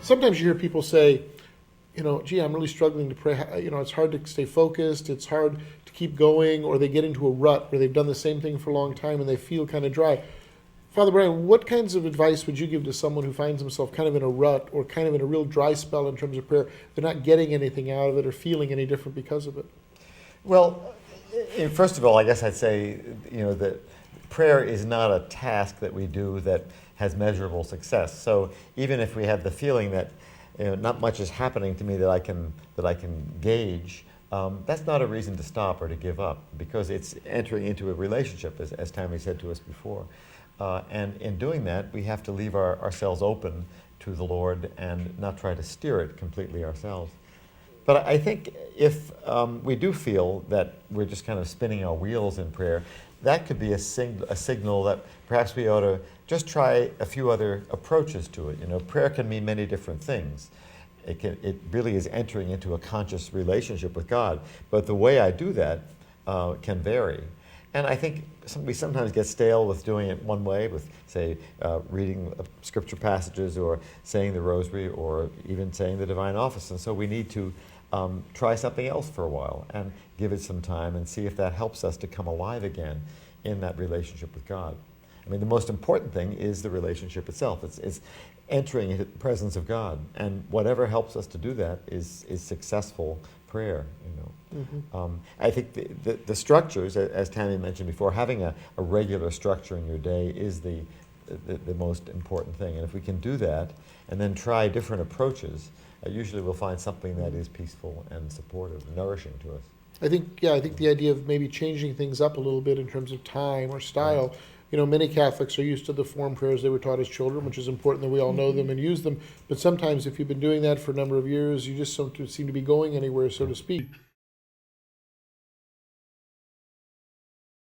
Sometimes you hear people say, gee, I'm really struggling to pray. It's hard to stay focused. It's hard to keep going, or they get into a rut where they've done the same thing for a long time and they feel kind of dry. Father Brian, what kinds of advice would you give to someone who finds himself kind of in a rut or kind of in a real dry spell in terms of prayer? They're not getting anything out of it or feeling any different because of it. Well, first of all, I guess I'd say, that prayer is not a task that we do that has measurable success. So even if we have the feeling that not much is happening to me that I can gauge, that's not a reason to stop or to give up, because it's entering into a relationship, as Tami said to us before. And in doing that, we have to leave ourselves open to the Lord and not try to steer it completely ourselves. But I think if we do feel that we're just kind of spinning our wheels in prayer, that could be a signal that perhaps we ought to just try a few other approaches to it. Prayer can mean many different things. It really is entering into a conscious relationship with God. But the way I do that can vary. And I think we sometimes get stale with doing it one way, with, say, reading scripture passages or saying the rosary or even saying the divine office. And so we need to try something else for a while and give it some time and see if that helps us to come alive again in that relationship with God. I mean, the most important thing is the relationship itself. It's entering into the presence of God. And whatever helps us to do that is successful prayer, Mm-hmm. I think the structures, as Tami mentioned before, having a regular structure in your day is the most important thing. And if we can do that and then try different approaches, usually we'll find something that is peaceful and supportive, nourishing to us. I think the idea of maybe changing things up a little bit in terms of time or style. Right. Many Catholics are used to the form prayers they were taught as children, which is important that we all know them and use them. But sometimes if you've been doing that for a number of years, you just don't seem to be going anywhere, so to speak.